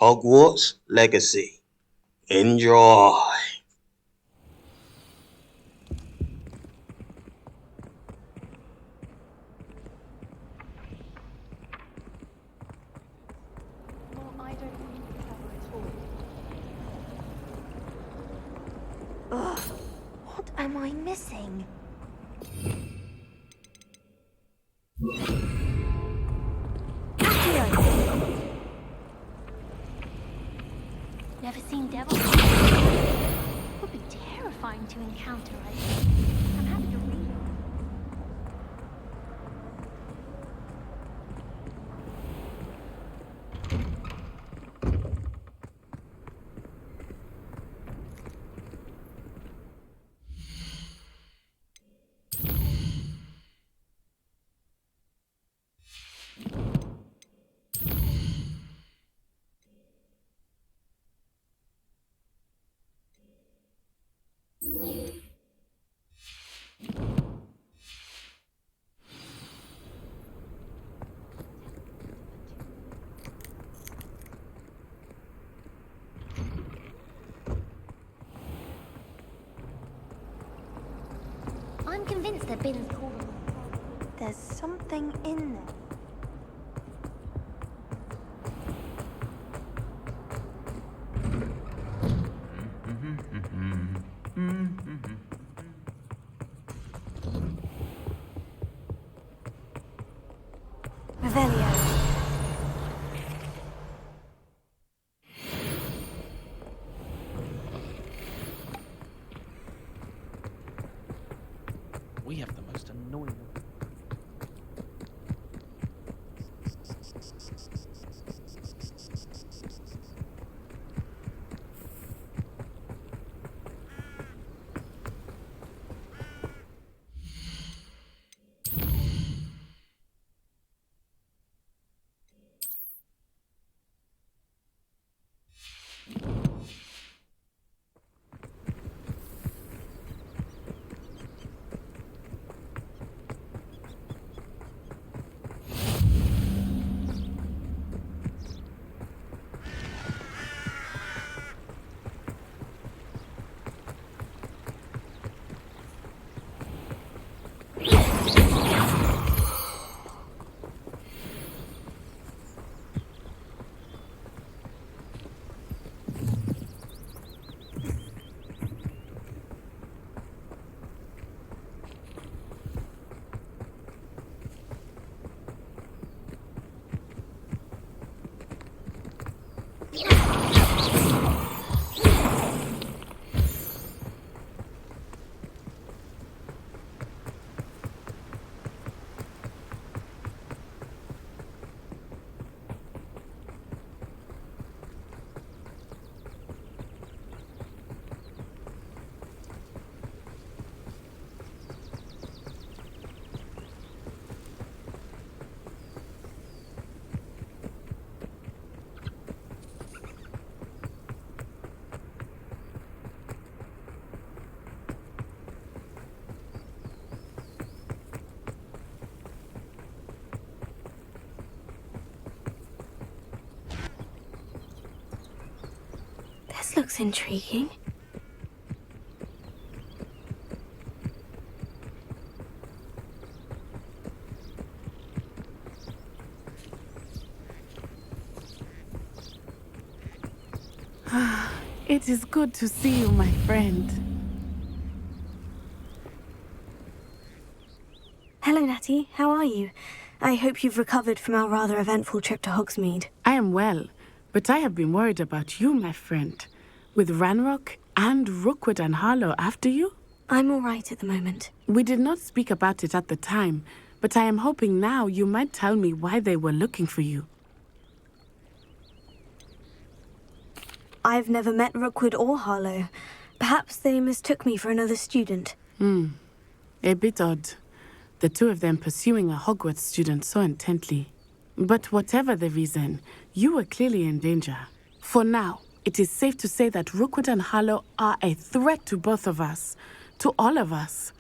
Hogwarts Legacy. Enjoy. Well, I don't think it's clever at all. Ugh, what am I missing? Accio! Never seen devils? Would be terrifying to encounter, I think. I'm happy to read. I'm convinced they've been called. There's something in there. Revelio. We have the most annoying. This looks intriguing. It is good to see you, my friend. Hello, Natty. How are you? I hope you've recovered from our rather eventful trip to Hogsmeade. I am well, but I have been worried about you, my friend. With Ranrock and Rookwood and Harlow after you? I'm all right at the moment. We did not speak about it at the time, but I am hoping now you might tell me why they were looking for you. I've never met Rookwood or Harlow. Perhaps they mistook me for another student. A bit odd. The two of them pursuing a Hogwarts student so intently. But whatever the reason, you were clearly in danger. For now, it is safe to say that Rookwood and Harlow are a threat to both of us, to all of us.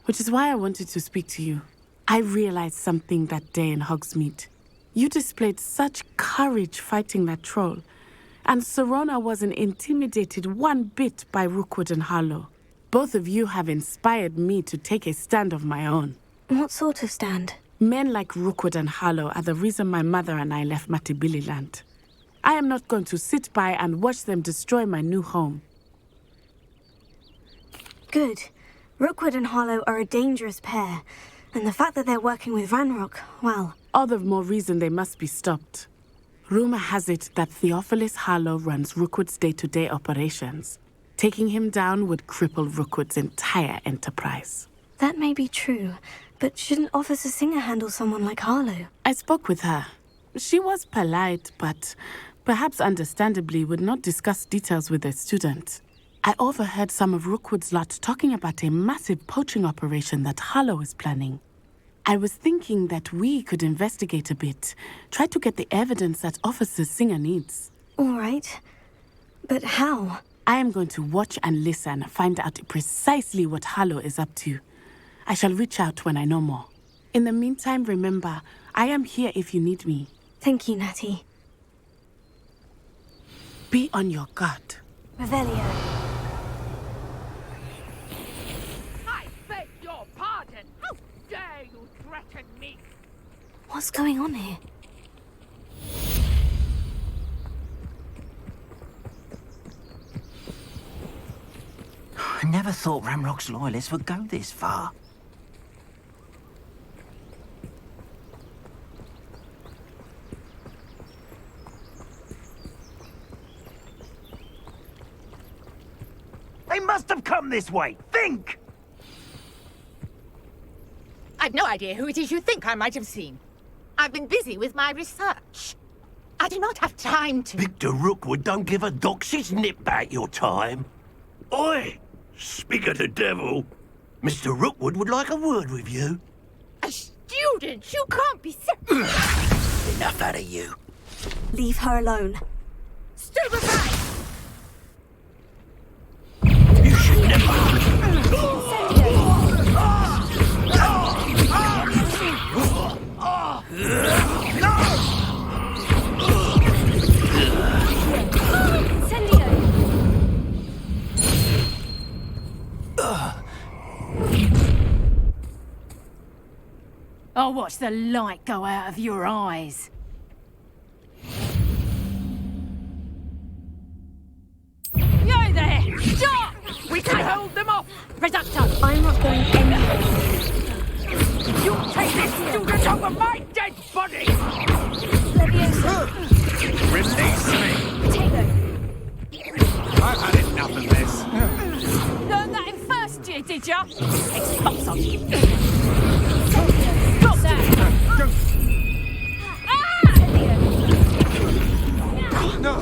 Which is why I wanted to speak to you. I realized something that day in Hogsmeade. You displayed such courage fighting that troll, And Serona wasn't intimidated one bit by Rookwood and Harlow. Both of you have inspired me to take a stand of my own. What sort of stand? Men like Rookwood and Harlow are the reason my mother and I left Matibili land. I am not going to sit by and watch them destroy my new home. Good. Rookwood and Harlow are a dangerous pair, and the fact that they're working with Ranrock, well... All the more reason they must be stopped. Rumor has it that Theophilus Harlow runs Rookwood's day-to-day operations. Taking him down would cripple Rookwood's entire enterprise. That may be true, but shouldn't Officer Singer handle someone like Harlow? I spoke with her. She was polite, but perhaps understandably would not discuss details with a student. I overheard some of Rookwood's lot talking about a massive poaching operation that Harlow is planning. I was thinking that we could investigate a bit, try to get the evidence that Officer Singer needs. All right. But how? I am going to watch and listen, find out precisely what Harlow is up to. I shall reach out when I know more. In the meantime, remember, I am here if you need me. Thank you, Natty. Be on your guard. Revelio. I beg your pardon! How dare you threaten me? What's going on here? I never thought Ramrock's loyalists would go this far. They must have come this way! Think! I've no idea who it is you think I might have seen. I've been busy with my research. I do not have time to... Victor Rookwood don't give a doxy's nip back your time. Oi! Speak of the devil. Mr. Rookwood would like a word with you. A student? You can't be... Enough out of you. Leave her alone. Stupefy! You should never... I'll watch the light go out of your eyes. You there! Stop! We can hold them off! Reducto! I'm not going anywhere. You take this student over my dead body! Leviosa. Release me! Potato. I've had enough of this. Learned that in first year, did ya? Expulso! No!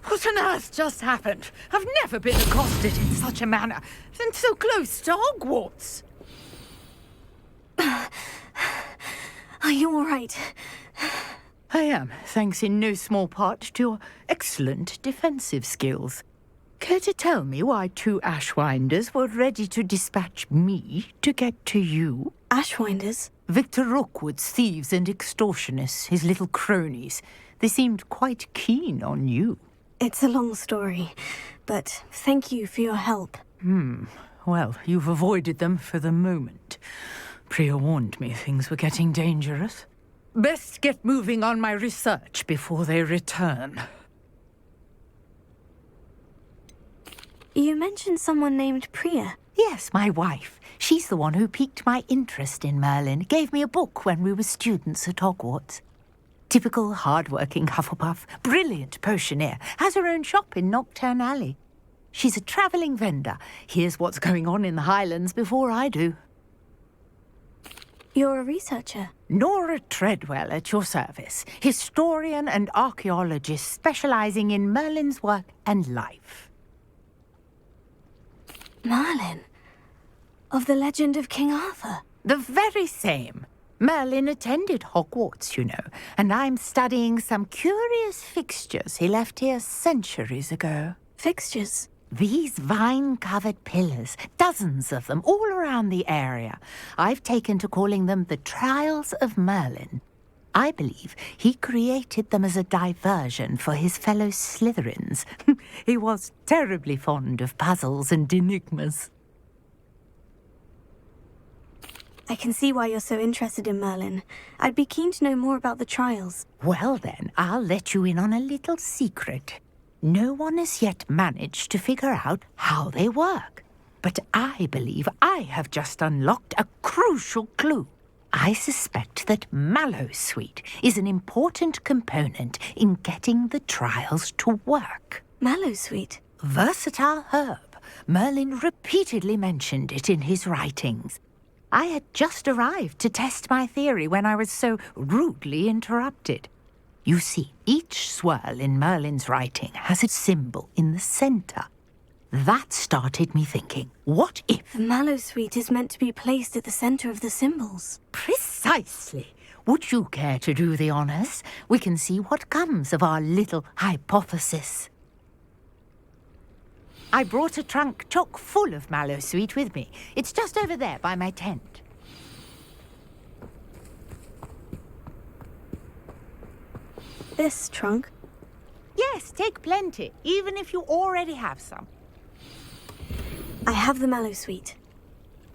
What on earth just happened? I've never been accosted in such a manner, and so close to Hogwarts. Are you all right? I am, thanks in no small part to your excellent defensive skills. Care to tell me why two Ashwinders were ready to dispatch me to get to you? Ashwinders? Victor Rookwood's thieves and extortionists, his little cronies. They seemed quite keen on you. It's a long story, but thank you for your help. Well, you've avoided them for the moment. Priya warned me things were getting dangerous. Best get moving on my research before they return. You mentioned someone named Priya. Yes, my wife. She's the one who piqued my interest in Merlin. Gave me a book when we were students at Hogwarts. Typical hard-working Hufflepuff, brilliant potioneer, has her own shop in Nocturne Alley. She's a travelling vendor. Hears what's going on in the Highlands before I do. You're a researcher. Nora Treadwell at your service, historian and archaeologist specialising in Merlin's work and life. Merlin? Of the legend of King Arthur? The very same. Merlin attended Hogwarts, you know, and I'm studying some curious fixtures he left here centuries ago. Fixtures? These vine-covered pillars, dozens of them, all around the area. I've taken to calling them the Trials of Merlin. I believe he created them as a diversion for his fellow Slytherins. He was terribly fond of puzzles and enigmas. I can see why you're so interested in Merlin. I'd be keen to know more about the trials. Well then, I'll let you in on a little secret. No one has yet managed to figure out how they work. But I believe I have just unlocked a crucial clue. I suspect that Mallowsweet is an important component in getting the trials to work. Mallowsweet? Versatile herb. Merlin repeatedly mentioned it in his writings. I had just arrived to test my theory when I was so rudely interrupted. You see, each swirl in Merlin's writing has a symbol in the center. That started me thinking, what if... The Mallowsweet is meant to be placed at the center of the symbols. Precisely. Would you care to do the honors? We can see what comes of our little hypothesis. I brought a trunk chock full of Mallowsweet with me. It's just over there by my tent. This trunk? Yes, take plenty, even if you already have some. I have the Mallowsweet.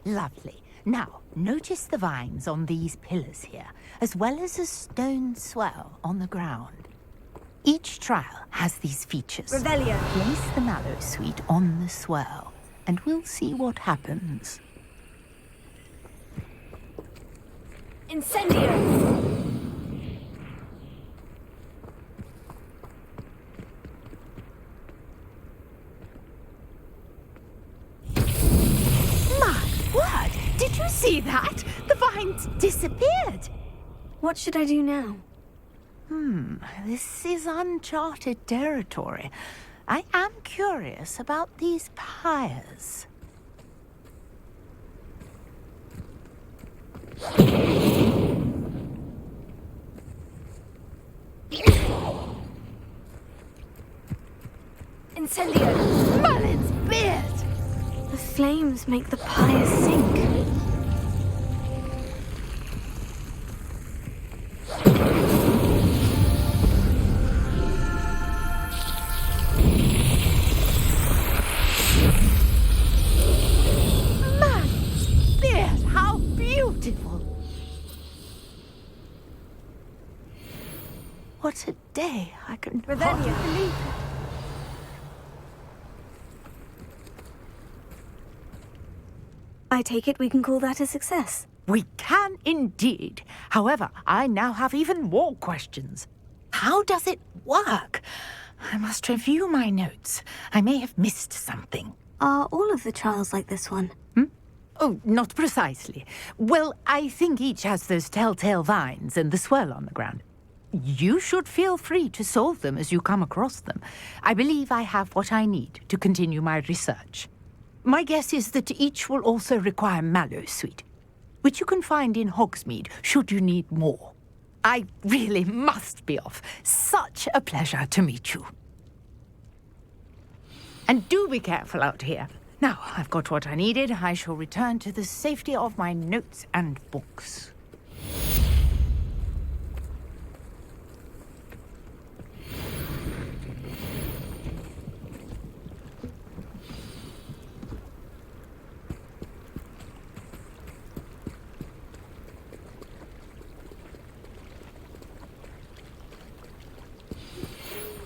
Lovely. Now, notice the vines on these pillars here, as well as a stone swell on the ground. Each trial has these features. Revelio. Place the Mallowsweet on the swirl, and we'll see what happens. Incendio! My word! Did you see that? The vines disappeared! What should I do now? This is uncharted territory. I am curious about these pyres. Incendio! Merlin's beard! The flames make the pyre sink. Merlin's beard! How beautiful! What a day! I can hardly believe it. I take it we can call that a success. We can indeed. However, I now have even more questions. How does it work? I must review my notes. I may have missed something. Are all of the trials like this one? Oh, not precisely. Well, I think each has those telltale vines and the swirl on the ground. You should feel free to solve them as you come across them. I believe I have what I need to continue my research. My guess is that each will also require Mallowsweet, which you can find in Hogsmeade should you need more. I really must be off. Such a pleasure to meet you. And do be careful out here. Now, I've got what I needed. I shall return to the safety of my notes and books.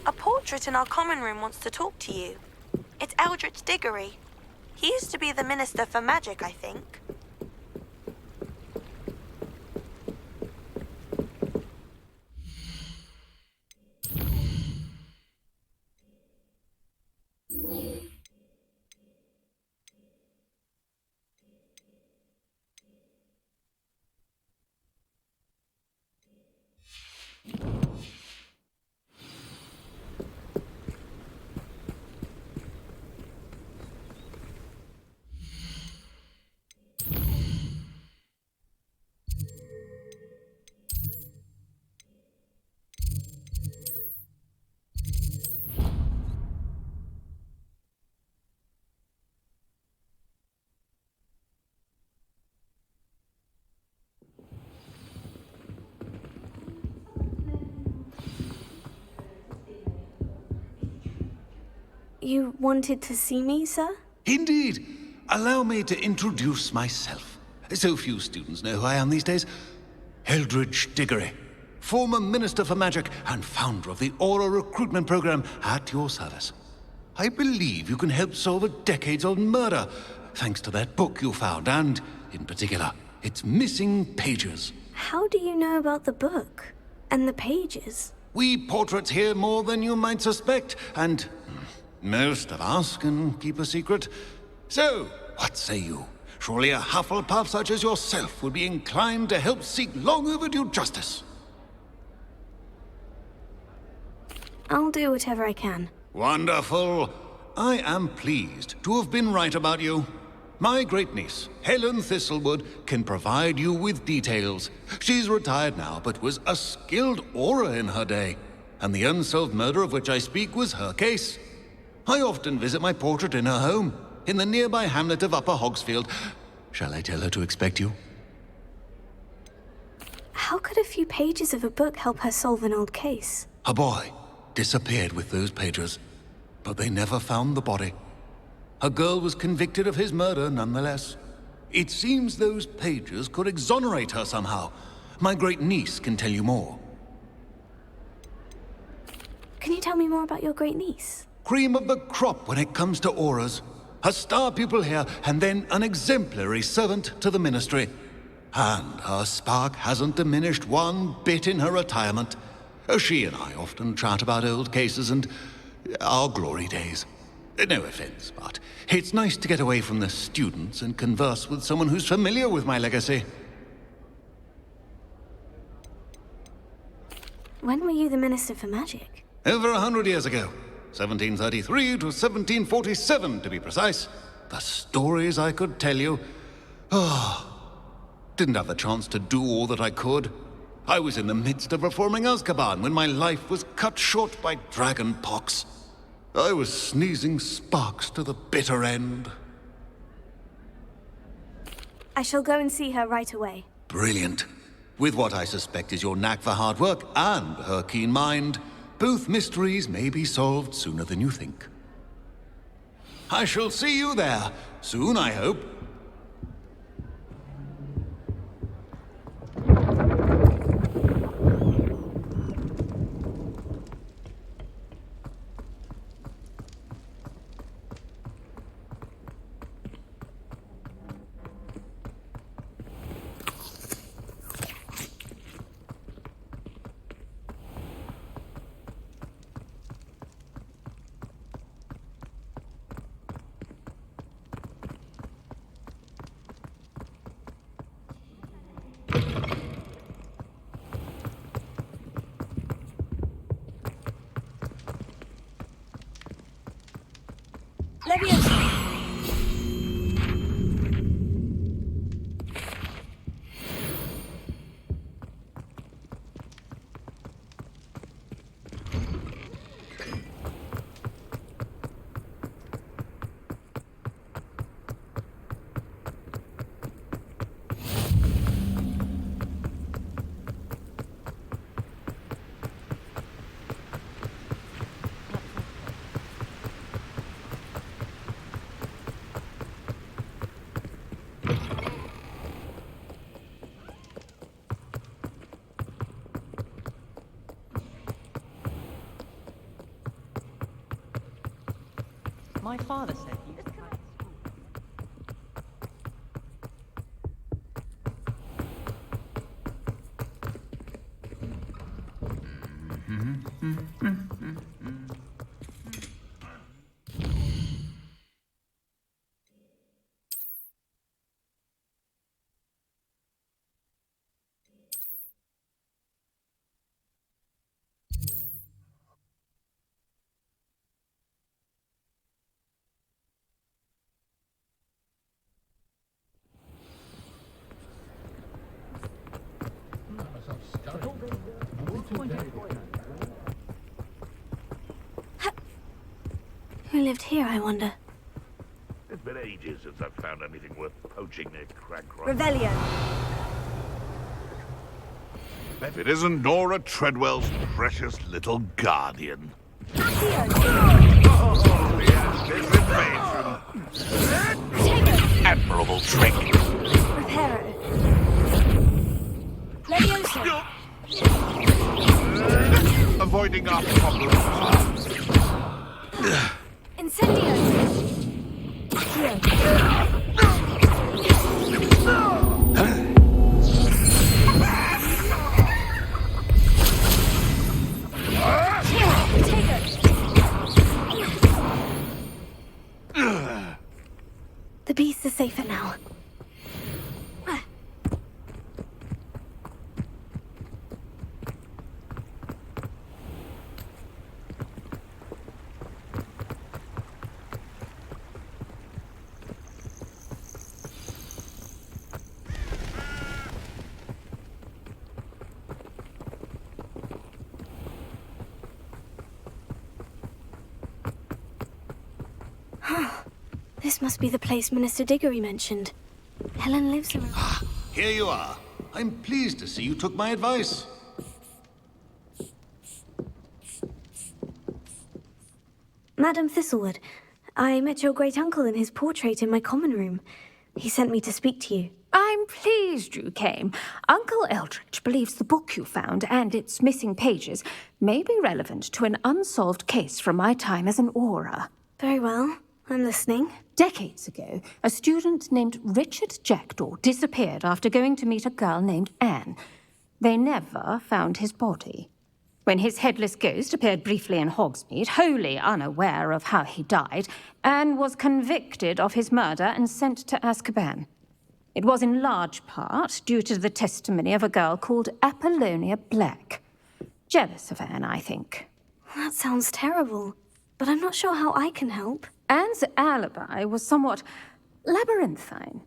A portrait in our common room wants to talk to you. It's Eldritch Diggory. He used to be the Minister for Magic, I think. You wanted to see me, sir? Indeed. Allow me to introduce myself. So few students know who I am these days. Eldridge Diggory, former Minister for Magic and founder of the Aura Recruitment Program, at your service. I believe you can help solve a decades-old murder, thanks to that book you found, and, in particular, its missing pages. How do you know about the book? And the pages? We portraits hear more than you might suspect, and most of us can keep a secret. So, what say you? Surely a Hufflepuff such as yourself would be inclined to help seek long overdue justice. I'll do whatever I can. Wonderful. I am pleased to have been right about you. My great-niece, Helen Thistlewood, can provide you with details. She's retired now, but was a skilled aura in her day. And the unsolved murder of which I speak was her case. I often visit my portrait in her home, in the nearby hamlet of Upper Hogsfield. Shall I tell her to expect you? How could a few pages of a book help her solve an old case? A boy disappeared with those pages, but they never found the body. A girl was convicted of his murder nonetheless. It seems those pages could exonerate her somehow. My great-niece can tell you more. Can you tell me more about your great-niece? Cream of the crop when it comes to auras. A star pupil here, and then an exemplary servant to the ministry. And her spark hasn't diminished one bit in her retirement. She and I often chat about old cases and our glory days. No offense, but it's nice to get away from the students and converse with someone who's familiar with my legacy. When were you the Minister for Magic? Over 100 years ago. 1733 to 1747, to be precise. The stories I could tell you. Didn't have the chance to do all that I could. I was in the midst of reforming Azkaban when my life was cut short by dragon pox. I was sneezing sparks to the bitter end. I shall go and see her right away. Brilliant. With what I suspect is your knack for hard work and her keen mind, both mysteries may be solved sooner than you think. I shall see you there, soon I hope. My father said you... Who lived here, I wonder? It's been ages since I've found anything worth poaching near Crackrock. Revelio. If it isn't Nora Treadwell's precious little guardian. Accio. Oh, yeah. Admirable trick. Reparo. Levioso. Avoiding our problems. Incendio. The beast is safer now. This must be the place Minister Diggory mentioned. Helen lives around. Here you are. I'm pleased to see you took my advice. Madam Thistlewood, I met your great-uncle in his portrait in my common room. He sent me to speak to you. I'm pleased you came. Uncle Eldritch believes the book you found and its missing pages may be relevant to an unsolved case from my time as an aura. Very well. I'm listening. Decades ago, a student named Richard Jackdaw disappeared after going to meet a girl named Anne. They never found his body. When his headless ghost appeared briefly in Hogsmeade, wholly unaware of how he died, Anne was convicted of his murder and sent to Azkaban. It was in large part due to the testimony of a girl called Apollonia Black. Jealous of Anne, I think. That sounds terrible, but I'm not sure how I can help. Anne's alibi was somewhat labyrinthine.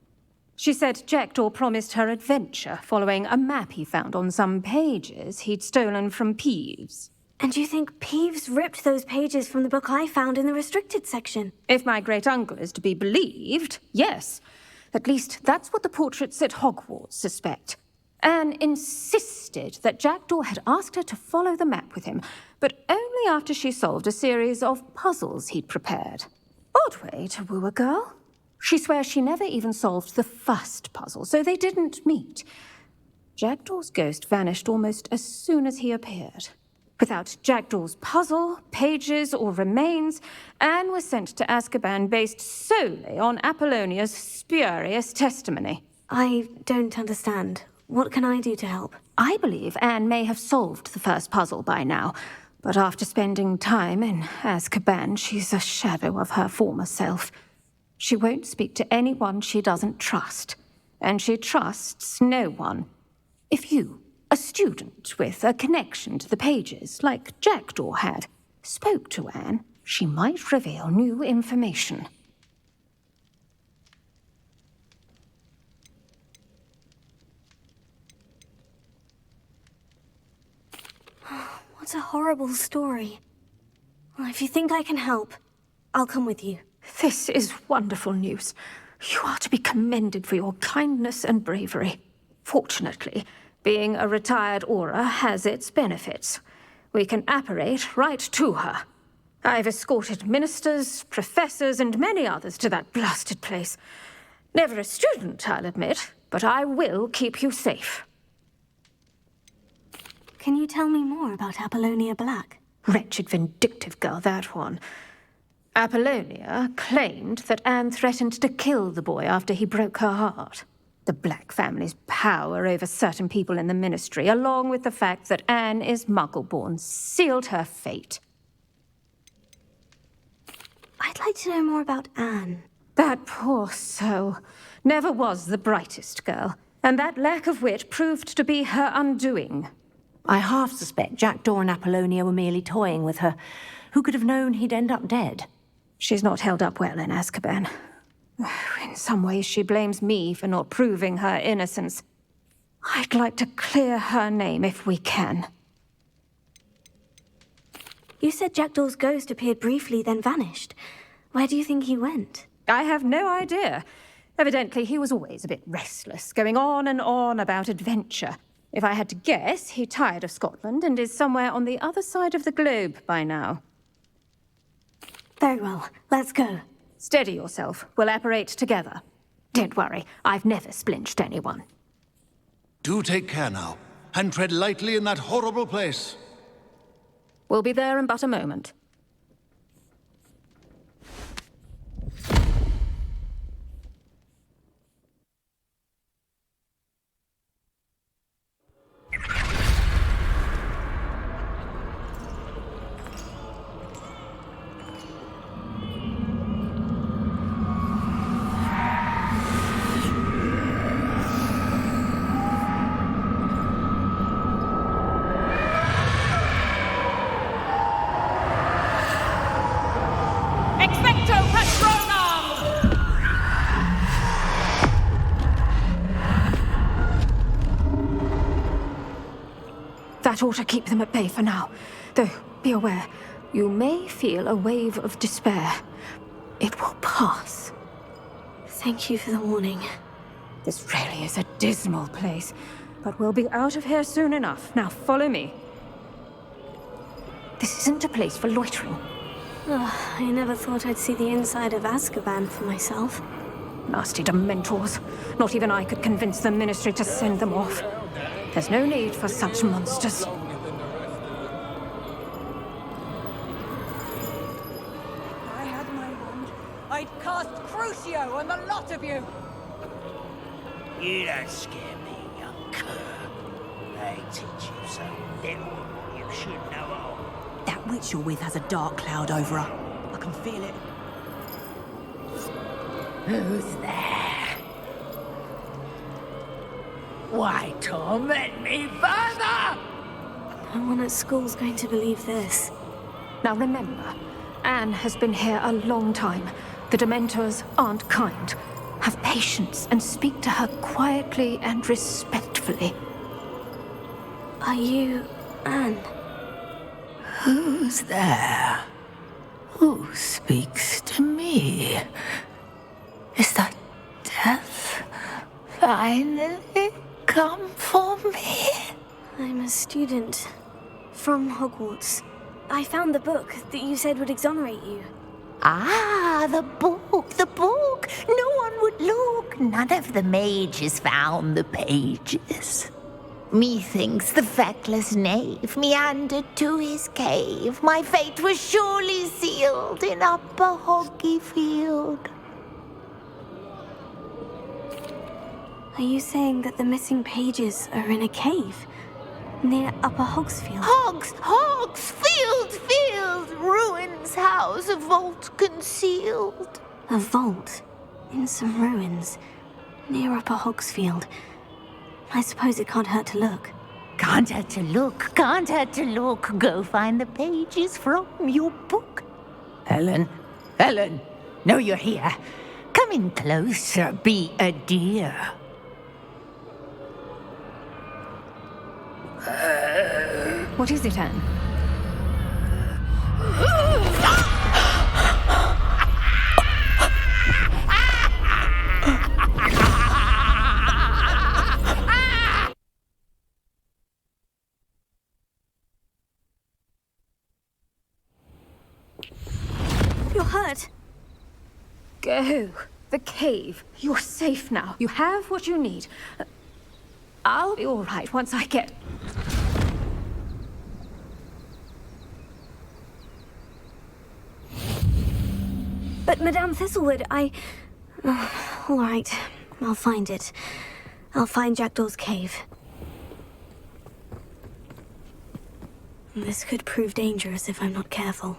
She said Jackdaw promised her adventure following a map he found on some pages he'd stolen from Peeves. And you think Peeves ripped those pages from the book I found in the restricted section? If my great-uncle is to be believed, yes. At least that's what the portraits at Hogwarts suspect. Anne insisted that Jackdaw had asked her to follow the map with him, but only after she solved a series of puzzles he'd prepared. Odd way to woo a girl. She swears she never even solved the first puzzle, so they didn't meet. Jackdaw's ghost vanished almost as soon as he appeared. Without Jackdaw's puzzle, pages, or remains, Anne was sent to Azkaban based solely on Apollonia's spurious testimony. I don't understand. What can I do to help? I believe Anne may have solved the first puzzle by now, but after spending time in Azkaban, she's a shadow of her former self. She won't speak to anyone she doesn't trust, and she trusts no one. If you, a student with a connection to the pages, like Jackdaw had, spoke to Anne, she might reveal new information. What a horrible story. Well, if you think I can help, I'll come with you. This is wonderful news. You are to be commended for your kindness and bravery. Fortunately, being a retired aura has its benefits. We can apparate right to her. I've escorted ministers, professors, and many others to that blasted place. Never a student, I'll admit, but I will keep you safe. Can you tell me more about Apollonia Black? Wretched, vindictive girl, that one. Apollonia claimed that Anne threatened to kill the boy after he broke her heart. The Black family's power over certain people in the Ministry, along with the fact that Anne is Muggle-born, sealed her fate. I'd like to know more about Anne. That poor soul never was the brightest girl, and that lack of wit proved to be her undoing. I half suspect Jackdaw and Apollonia were merely toying with her. Who could have known he'd end up dead? She's not held up well in Azkaban. In some ways, she blames me for not proving her innocence. I'd like to clear her name if we can. You said Jackdaw's ghost appeared briefly, then vanished. Where do you think he went? I have no idea. Evidently, he was always a bit restless, going on and on about adventure. If I had to guess, he tired of Scotland and is somewhere on the other side of the globe by now. Very well. Let's go. Steady yourself. We'll apparate together. Don't worry, I've never splinched anyone. Do take care now, and tread lightly in that horrible place. We'll be there in but a moment. That ought to keep them at bay for now. Though, be aware, you may feel a wave of despair. It will pass. Thank you for the warning. This really is a dismal place, but we'll be out of here soon enough. Now follow me. This isn't a place for loitering. I never thought I'd see the inside of Azkaban for myself. Nasty Dementors. Not even I could convince the Ministry to send them off. There's no need for such monsters. If I had my wand, I'd cast Crucio on the lot of you! You don't scare me, young cur. They teach you so little you should know all. That witch you're with has a dark cloud over her. I can feel it. Who's there? Why torment me further? No one at school's going to believe this. Now remember, Anne has been here a long time. The Dementors aren't kind. Have patience and speak to her quietly and respectfully. Are you Anne? Who's there? Who speaks to me? Is that death finally come for me? I'm a student from Hogwarts. I found the book that you said would exonerate you. Ah, the book, the book. No one would look. None of the mages found the pages. Methinks the feckless knave meandered to his cave. My fate was surely sealed in Upper Hoggyfield. Are you saying that the missing pages are in a cave near Upper Hogsfield? Field, ruins house, a vault concealed. A vault in some ruins near Upper Hogsfield. I suppose it can't hurt to look. Can't hurt to look. Go find the pages from your book. Helen, know you're here. Come in closer, be a dear. What is it, Anne? You're hurt. Go. The cave. You're safe now. You have what you need. I'll be all right once I get... But Madame Thistlewood, all right, I'll find it. I'll find Jackdaw's cave. This could prove dangerous if I'm not careful.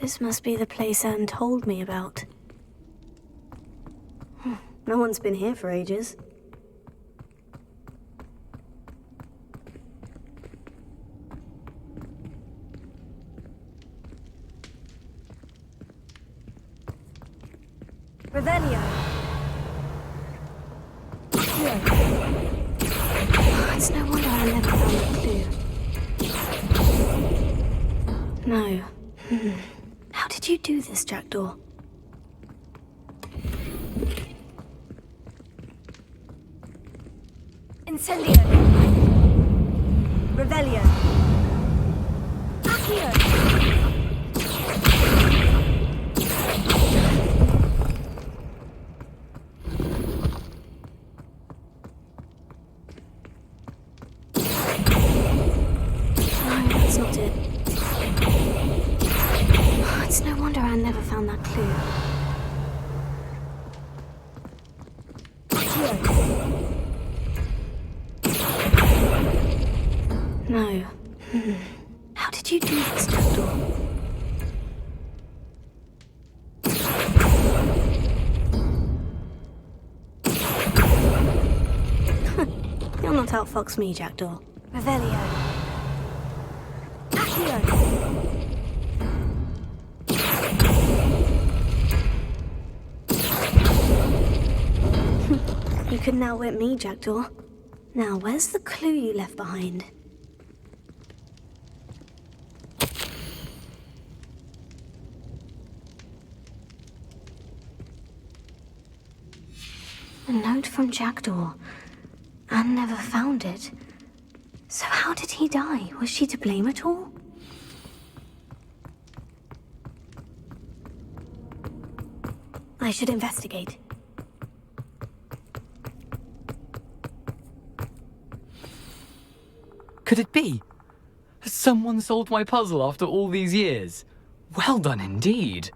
This must be the place Anne told me about. No one's been here for ages. Revelio. It's no wonder I never found the clue. No. How did you do this, Jackdaw? Incendio. Revelio. Accio. It's no wonder Anne never found that clue. No. How did you do this, Jackdaw? You'll not outfox me, Jackdaw. Revelio. Accio. You couldn't outwit me, Jackdaw. Now, where's the clue you left behind? A note from Jackdaw. Anne never found it. So how did he die? Was she to blame at all? I should investigate. Could it be? Has someone solved my puzzle after all these years? Well done indeed.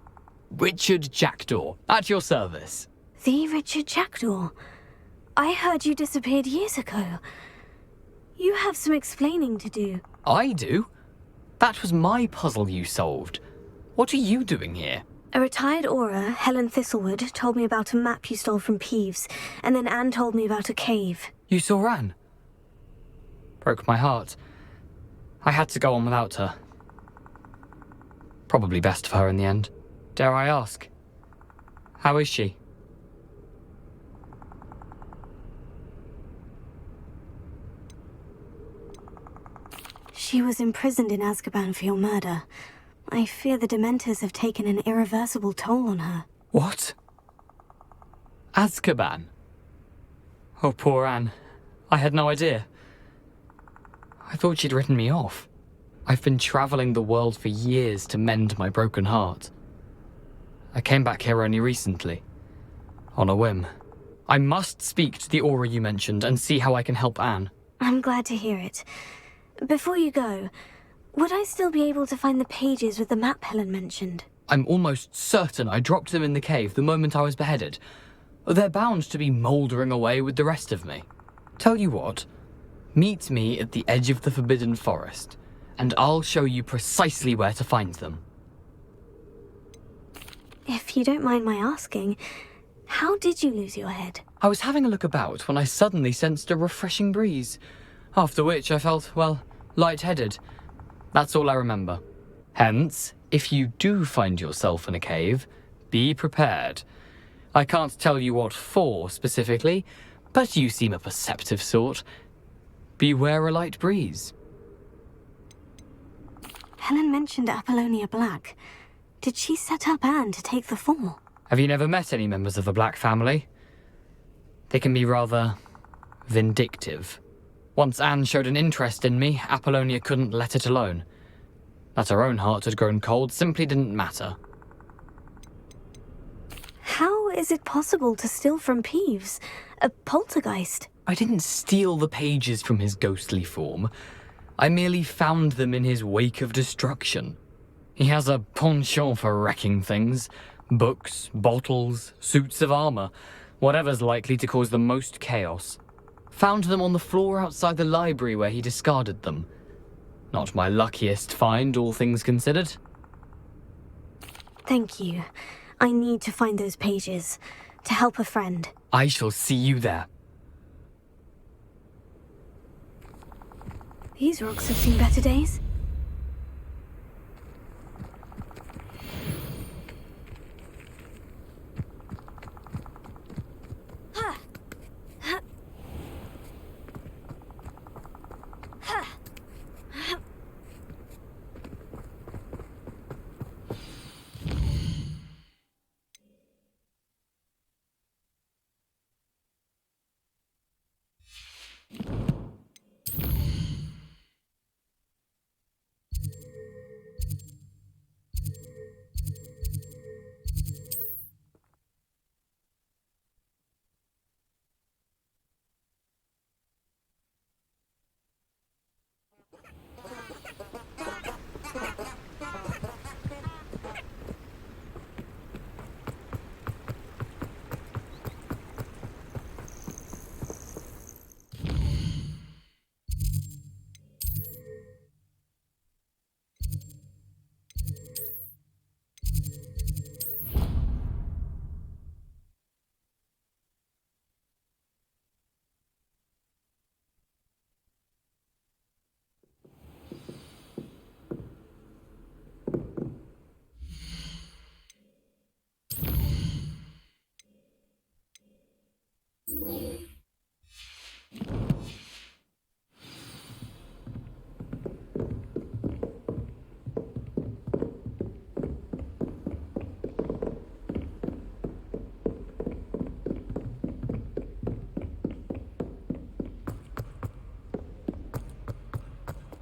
Richard Jackdaw, at your service. The Richard Jackdaw? I heard you disappeared years ago. You have some explaining to do. I do? That was my puzzle you solved. What are you doing here? A retired aura, Helen Thistlewood, told me about a map you stole from Peeves, and then Anne told me about a cave. You saw Anne? Broke my heart. I had to go on without her. Probably best for her in the end. Dare I ask? How is she? She was imprisoned in Azkaban for your murder. I fear the Dementors have taken an irreversible toll on her. What? Azkaban? Oh, poor Anne. I had no idea. I thought she'd written me off. I've been traveling the world for years to mend my broken heart. I came back here only recently. On a whim. I must speak to the aura you mentioned and see how I can help Anne. I'm glad to hear it. Before you go, would I still be able to find the pages with the map Helen mentioned? I'm almost certain I dropped them in the cave the moment I was beheaded. They're bound to be mouldering away with the rest of me. Tell you what, meet me at the edge of the Forbidden Forest, and I'll show you precisely where to find them. If you don't mind my asking, how did you lose your head? I was having a look about when I suddenly sensed a refreshing breeze, after which I felt, well, lightheaded. That's all I remember. Hence, if you do find yourself in a cave, be prepared. I can't tell you what for specifically, but you seem a perceptive sort. Beware a light breeze. Helen mentioned Apollonia Black. Did she set up Anne to take the fall? Have you never met any members of the Black family? They can be rather vindictive. Once Anne showed an interest in me, Apollonia couldn't let it alone. That her own heart had grown cold simply didn't matter. How is it possible to steal from Peeves? A poltergeist? I didn't steal the pages from his ghostly form. I merely found them in his wake of destruction. He has a penchant for wrecking things. Books, bottles, suits of armor, whatever's likely to cause the most chaos. Found them on the floor outside the library where he discarded them. Not my luckiest find, all things considered. Thank you. I need to find those pages to help a friend. I shall see you there. These rocks have seen better days.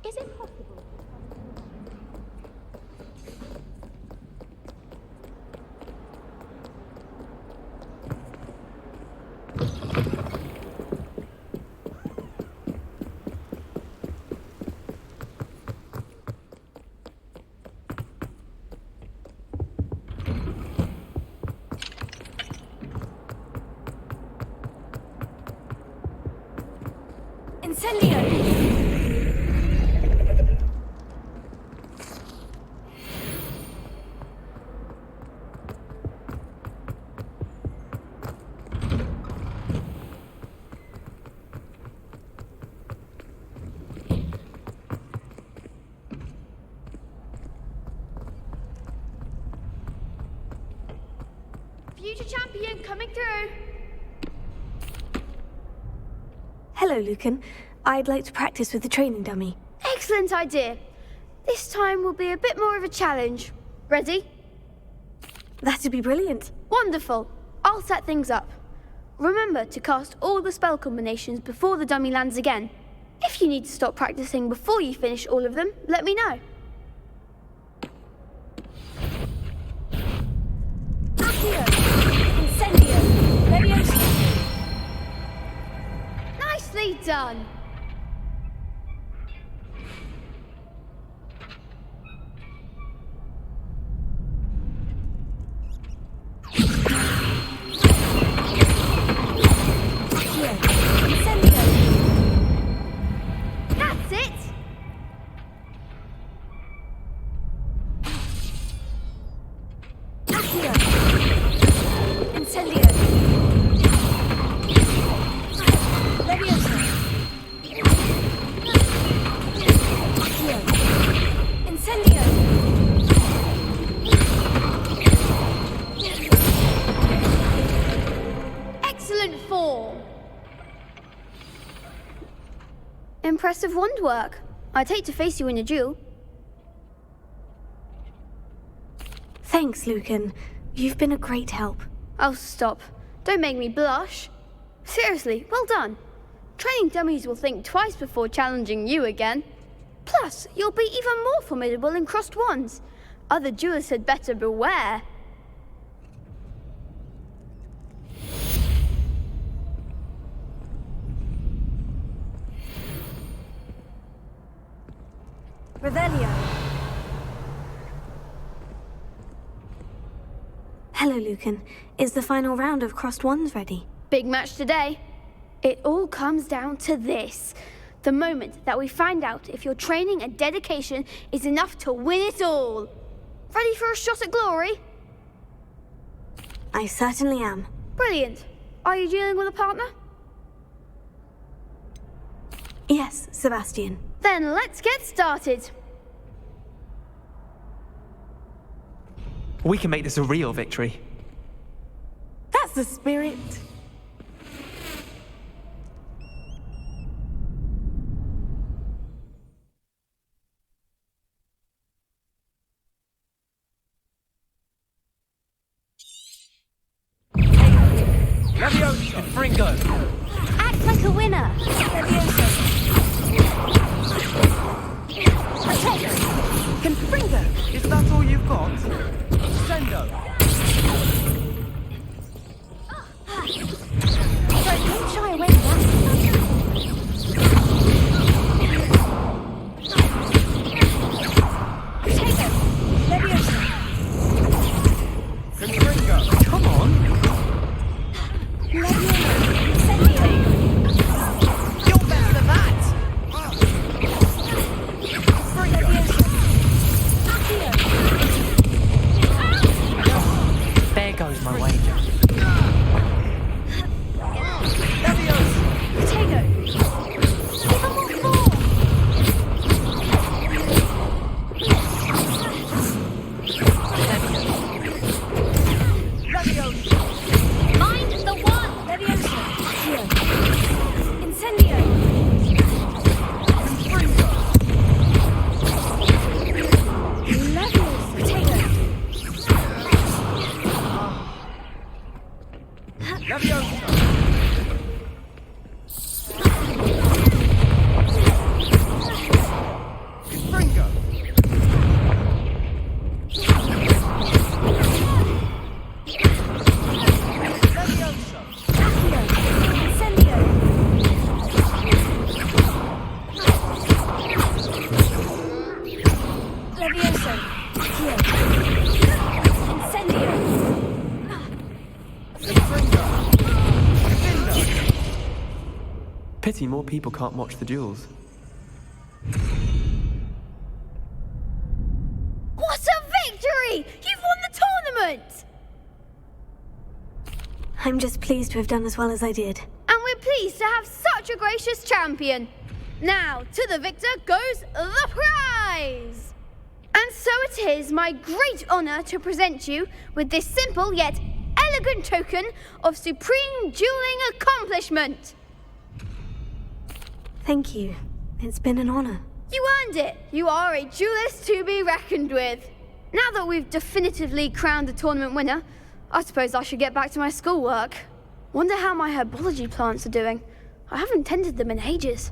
Is it possible? Incendio! Future champion coming through. Hello, Lucan. I'd like to practice with the training dummy. Excellent idea. This time will be a bit more of a challenge. Ready? That'd be brilliant. Wonderful. I'll set things up. Remember to cast all the spell combinations before the dummy lands again. If you need to stop practicing before you finish all of them, let me know. Accio! Incendio! Leviosa! Nicely done. That's it! Accio! Incendio! Leviosa! Accio! Incendio! Excellent form. Impressive wand work. I'd hate to face you in a duel. Thanks, Lucan. You've been a great help. Oh, stop. Don't make me blush. Seriously, well done. Training dummies will think twice before challenging you again. Plus, you'll be even more formidable in crossed wands. Other duelists had better beware. Revelio! Hello, Lucan. Is the final round of crossed wands ready? Big match today. It all comes down to this. The moment that we find out if your training and dedication is enough to win it all. Ready for a shot at glory? I certainly am. Brilliant. Are you dealing with a partner? Yes, Sebastian. Then let's get started. We can make this a real victory. That's the spirit. Leviosa! Fringo! Act like a winner. Confringo! Is that all you've got? Sendo! Don't shy away from Confringo! Come on! You're better than that! There goes my wager. Pity more people can't watch the duels. What a victory! You've won the tournament! I'm just pleased to have done as well as I did. And we're pleased to have such a gracious champion. Now, to the victor goes the prize! And so it is my great honor to present you with this simple yet elegant token of supreme dueling accomplishment. Thank you. It's been an honor. You earned it. You are a duelist to be reckoned with. Now that we've definitively crowned the tournament winner, I suppose I should get back to my schoolwork. Wonder how my herbology plants are doing. I haven't tended them in ages.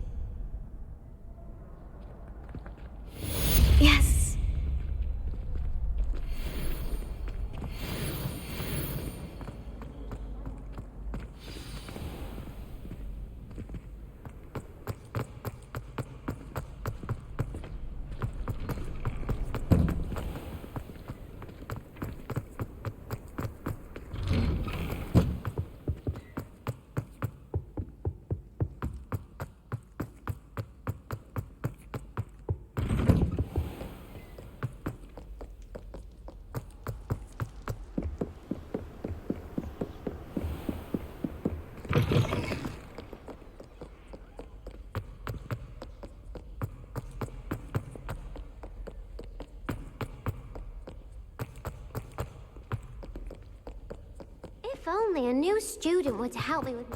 Yes. If only a new student were to help me with...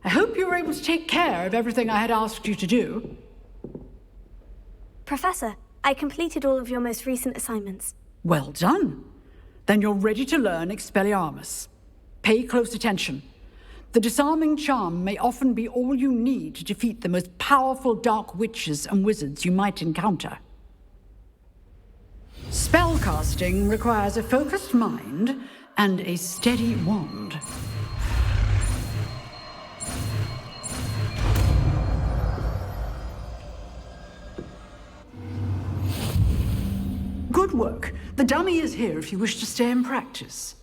I hope you were able to take care of everything I had asked you to do. Professor, I completed all of your most recent assignments. Well done. Then you're ready to learn Expelliarmus. Pay close attention. The disarming charm may often be all you need to defeat the most powerful dark witches and wizards you might encounter. Spellcasting requires a focused mind and a steady wand. Good work. The dummy is here if you wish to stay and practice.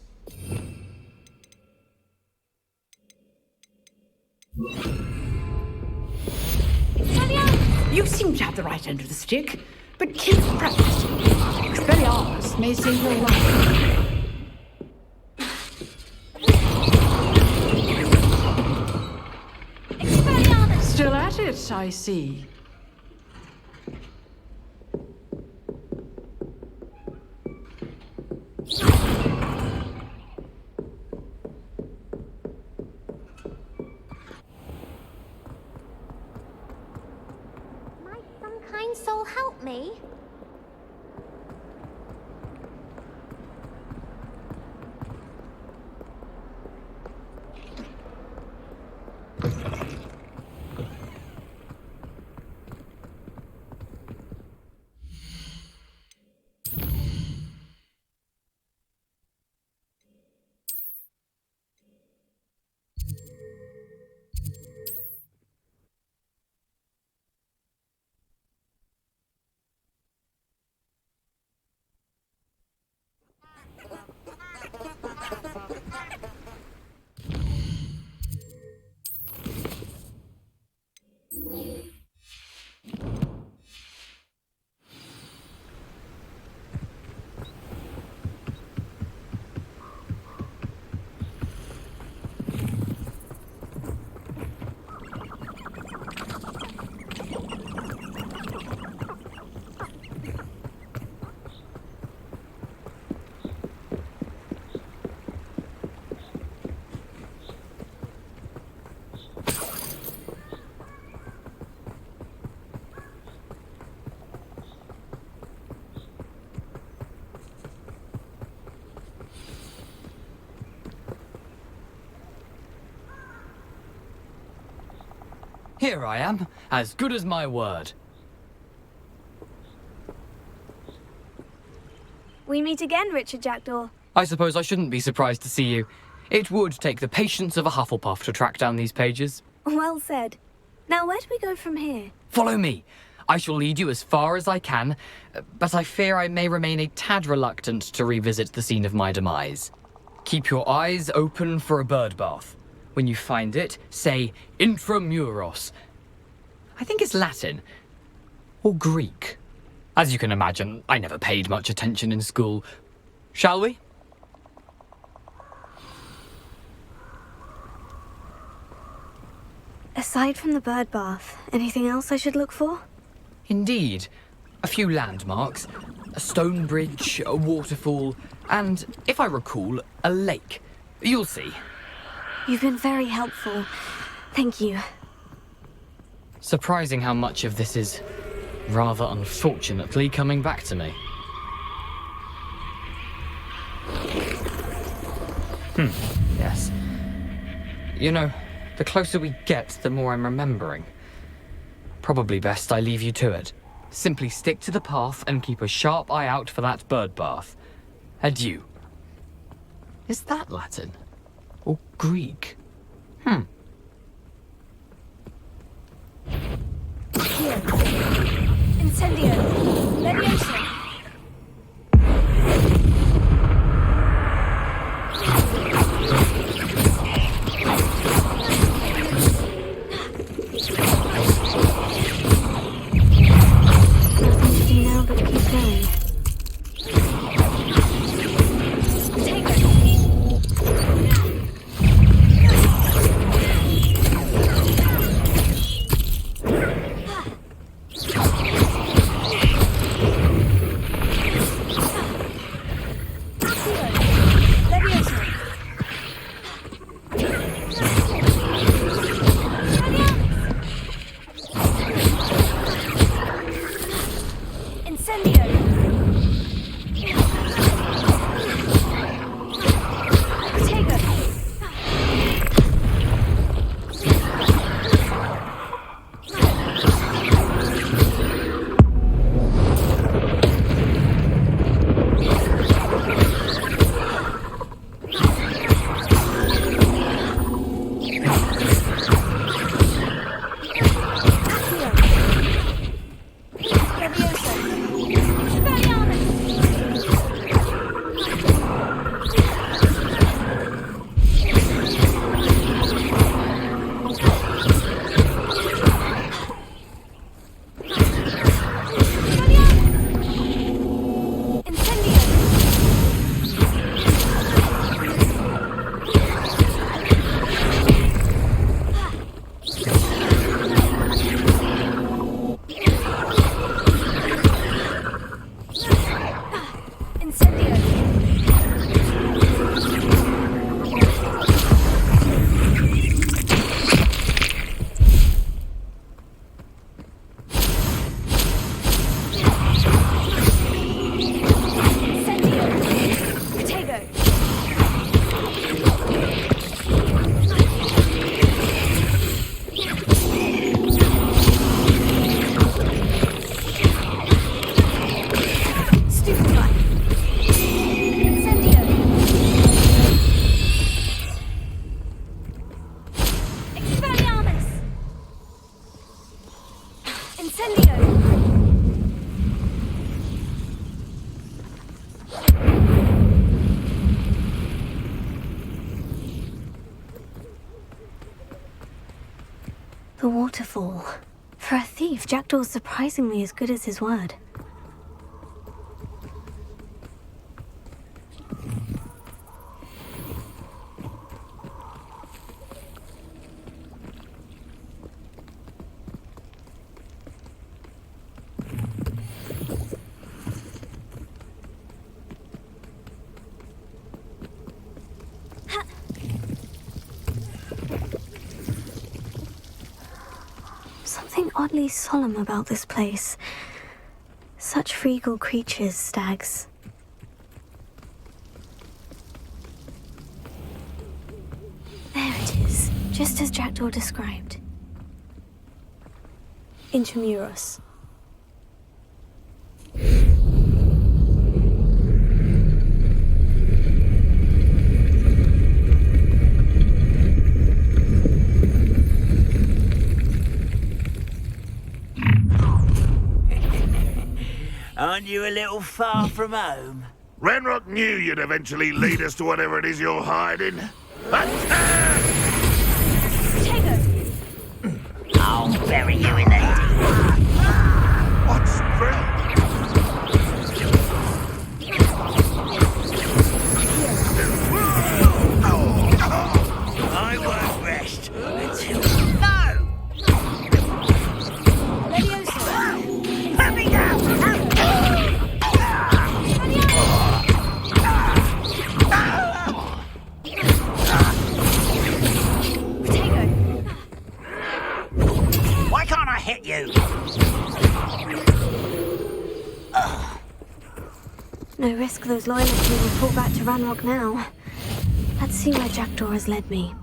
You seem to have the right end of the stick, but keep practicing. Expelliarmus may save your life. Still at it, I see. Might some kind soul help me? Here I am, as good as my word. We meet again, Richard Jackdaw. I suppose I shouldn't be surprised to see you. It would take the patience of a Hufflepuff to track down these pages. Well said. Now, where do we go from here? Follow me. I shall lead you as far as I can, but I fear I may remain a tad reluctant to revisit the scene of my demise. Keep your eyes open for a bird bath. When you find it, say intramuros. I think it's Latin. Or Greek. As you can imagine, I never paid much attention in school. Shall we? Aside from the bird bath, anything else I should look for? Indeed. A few landmarks, a stone bridge, a waterfall, and, if I recall, a lake. You'll see. You've been very helpful. Thank you. Surprising how much of this is, rather unfortunately, coming back to me. Yes. You know, the closer we get, the more I'm remembering. Probably best I leave you to it. Simply stick to the path and keep a sharp eye out for that bird bath. Adieu. Is that Latin? Or Greek? Here. Incendio. Leviosa. Nothing to do now but keep going. Take it. The waterfall. For a thief, Jackdaw's surprisingly as good as his word. Something oddly solemn about this place. Such regal creatures, stags. There it is, just as Jackdaw described. Intramuros. Aren't you a little far from home? Ranrock knew you'd eventually lead us to whatever it is you're hiding. I'll bury you in the What's Greg? I won't rest until... No! Let me go! Why can't I hit you? No risk those loyalists will report back to Ranrock now. Let's see where Jackdaw has led me.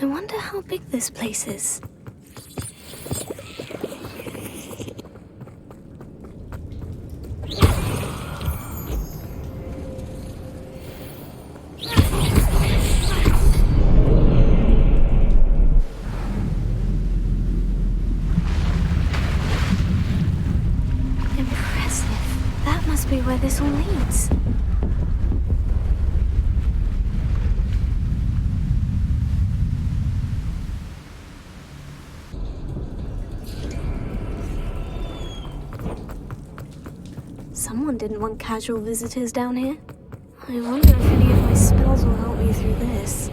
I wonder how big this place is. Impressive. That must be where this all leads. Someone didn't want casual visitors down here. I wonder if any of my spells will help me through this.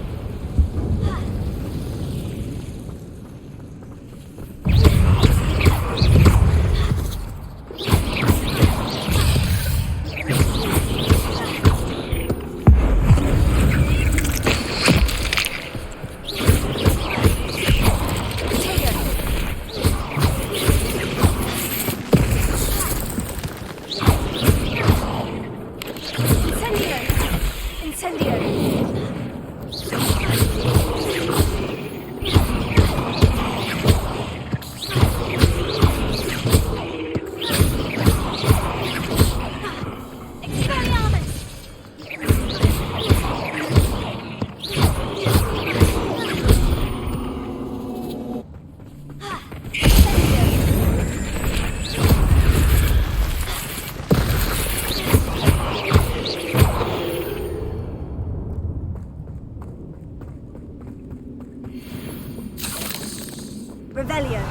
Revelio.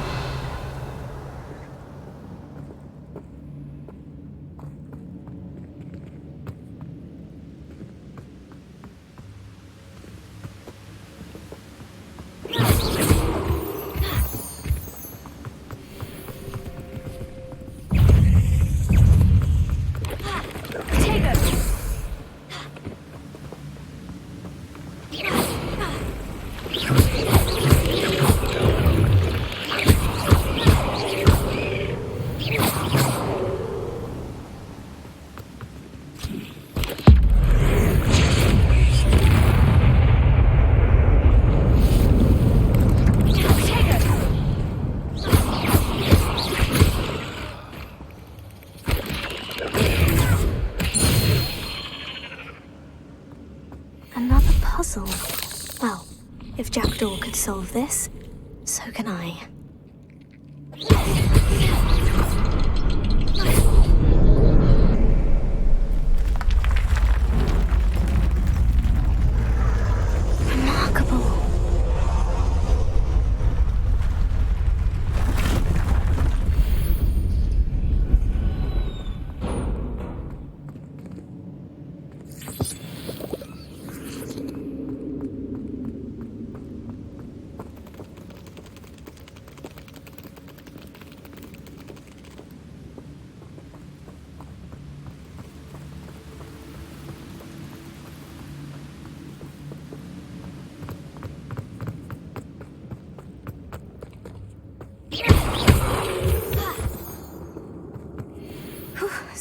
Another puzzle. Well, if Jackdaw could solve this, so can I.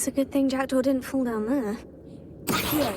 It's a good thing Jackdaw didn't fall down there. Here.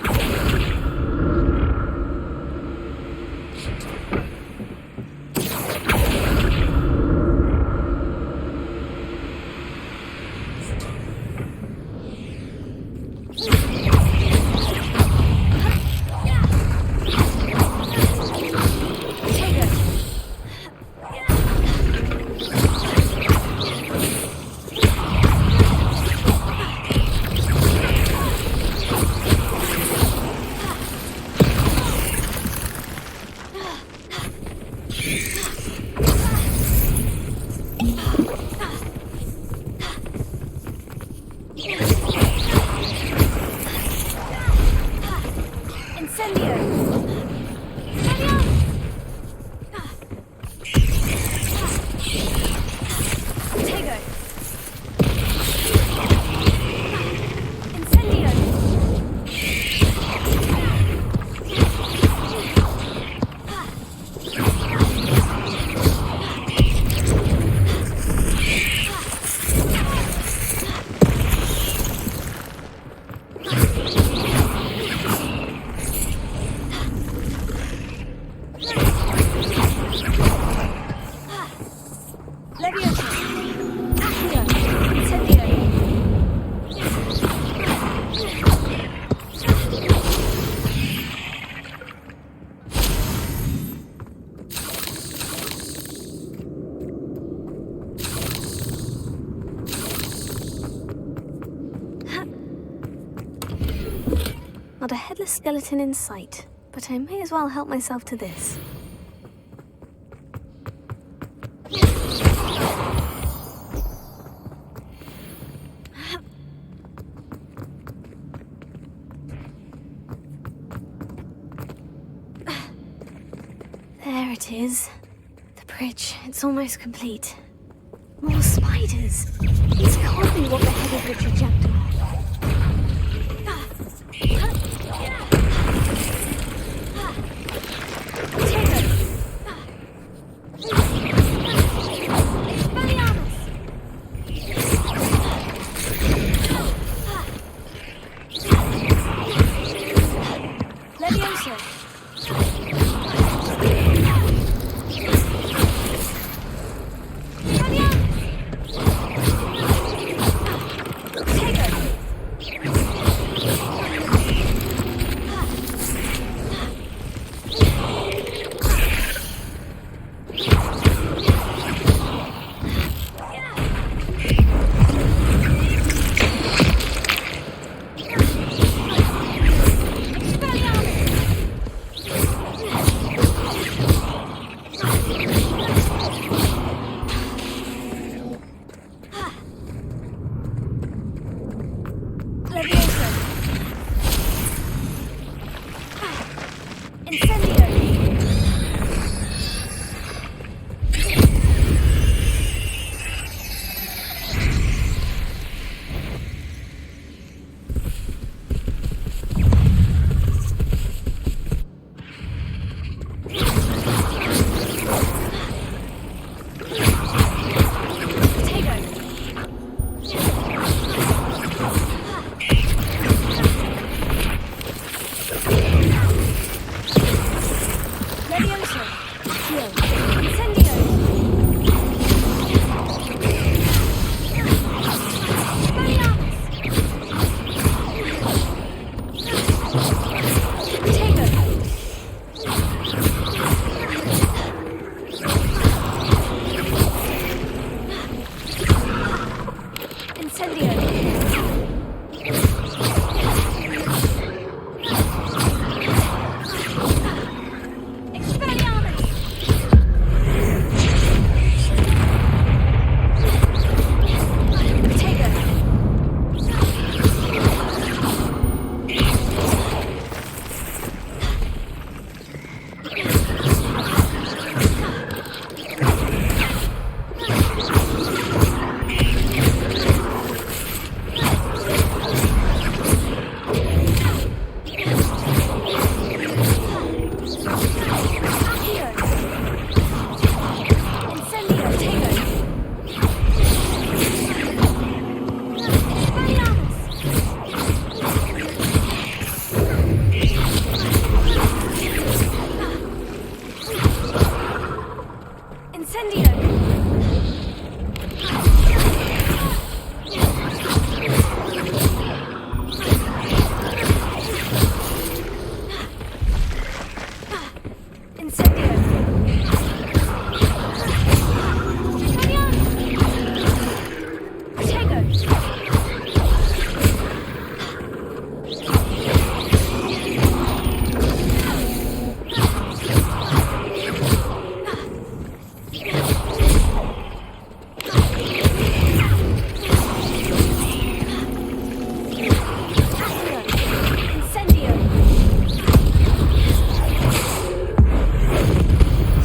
Not a headless skeleton in sight, but I may as well help myself to this. There it is. The bridge, it's almost complete. More spiders. These can't be what beheaded Richard Jackdaw.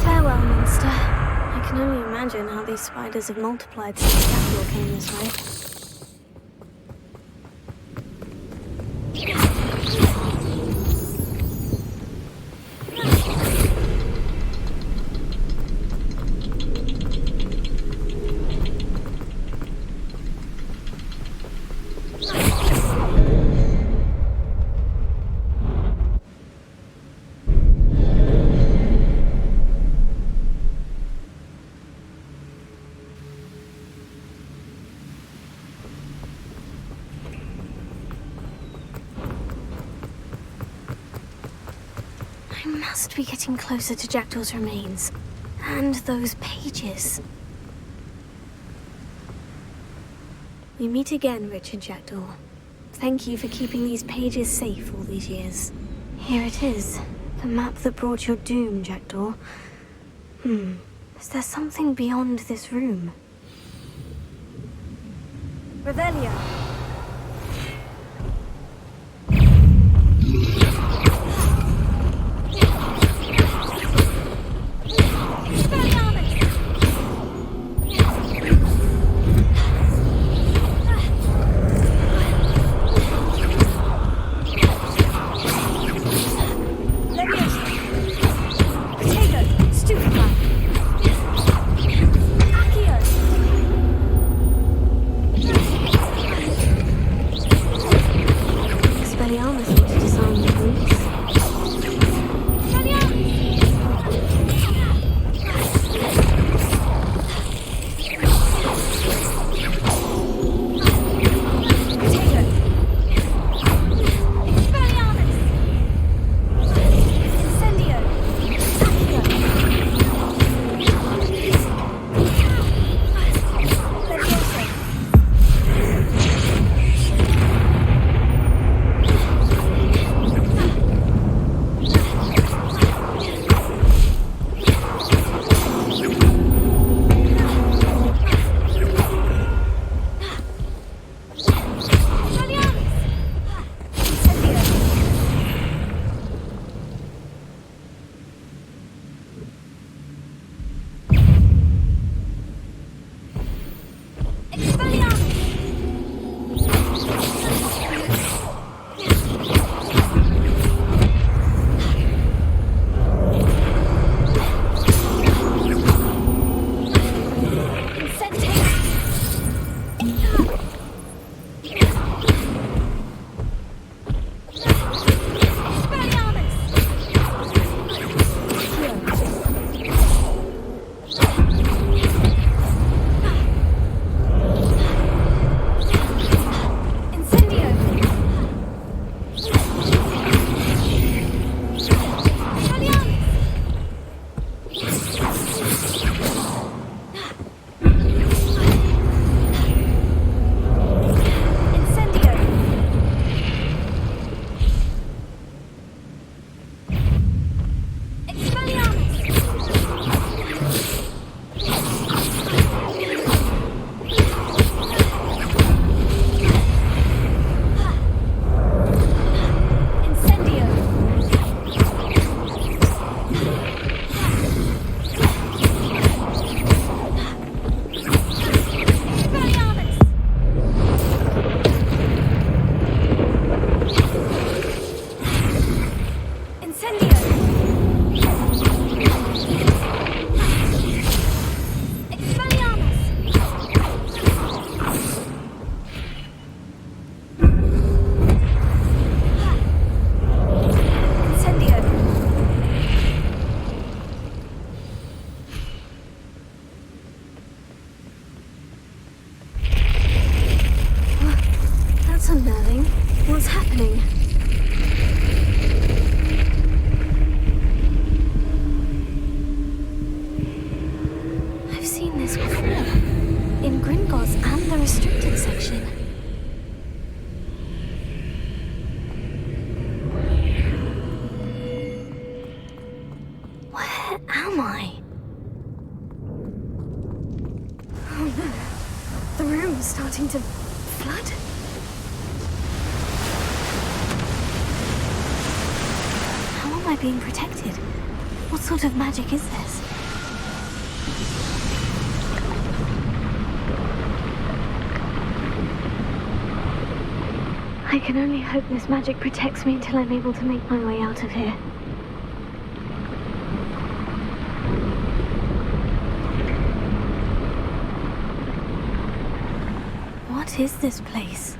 Farewell, monster. I can only imagine how these spiders have multiplied since Jackdaw came this way. I must be getting closer to Jackdaw's remains. And those pages. We meet again, Richard Jackdaw. Thank you for keeping these pages safe all these years. Here it is. The map that brought your doom, Jackdaw. Is there something beyond this room? Revelio. starting to flood. How am I being protected? What sort of magic is this? I can only hope this magic protects me until I'm able to make my way out of here. What is this place?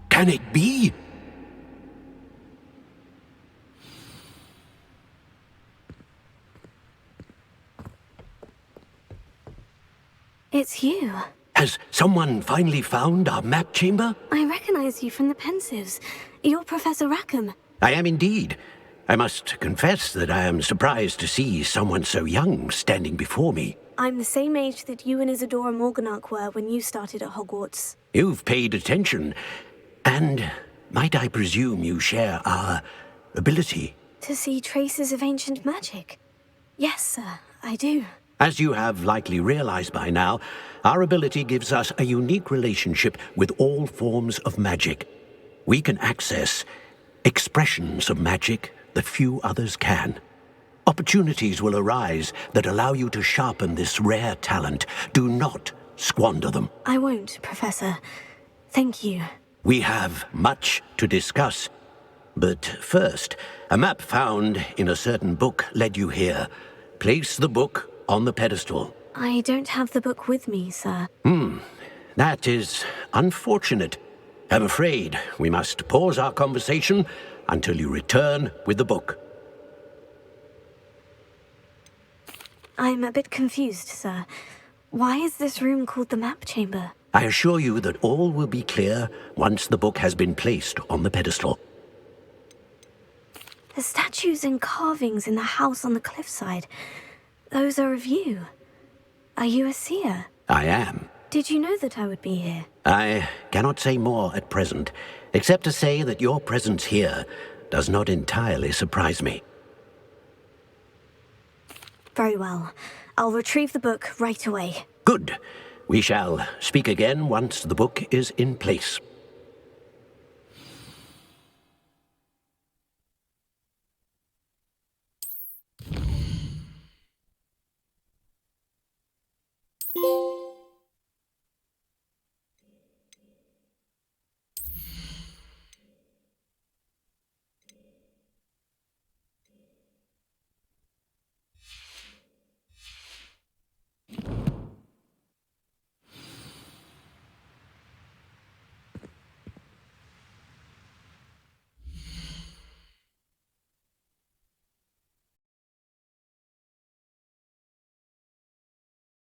Can it be? It's you. Has someone finally found our map chamber? I recognize you from the Pensives. You're Professor Rackham. I am indeed. I must confess that I am surprised to see someone so young standing before me. I'm the same age that you and Isadora Morganach were when you started at Hogwarts. You've paid attention. And might I presume you share our ability? To see traces of ancient magic? Yes, sir, I do. As you have likely realized by now, our ability gives us a unique relationship with all forms of magic. We can access expressions of magic that few others can. Opportunities will arise that allow you to sharpen this rare talent. Do not squander them. I won't, Professor. Thank you. We have much to discuss. But first, a map found in a certain book led you here. Place the book on the pedestal. I don't have the book with me, sir. That is unfortunate. I'm afraid we must pause our conversation until you return with the book. I'm a bit confused, sir. Why is this room called the map chamber? I assure you that all will be clear once the book has been placed on the pedestal. The statues and carvings in the house on the cliffside, those are of you. Are you a seer? I am. Did you know that I would be here? I cannot say more at present, except to say that your presence here does not entirely surprise me. Very well. I'll retrieve the book right away. Good. We shall speak again once the book is in place.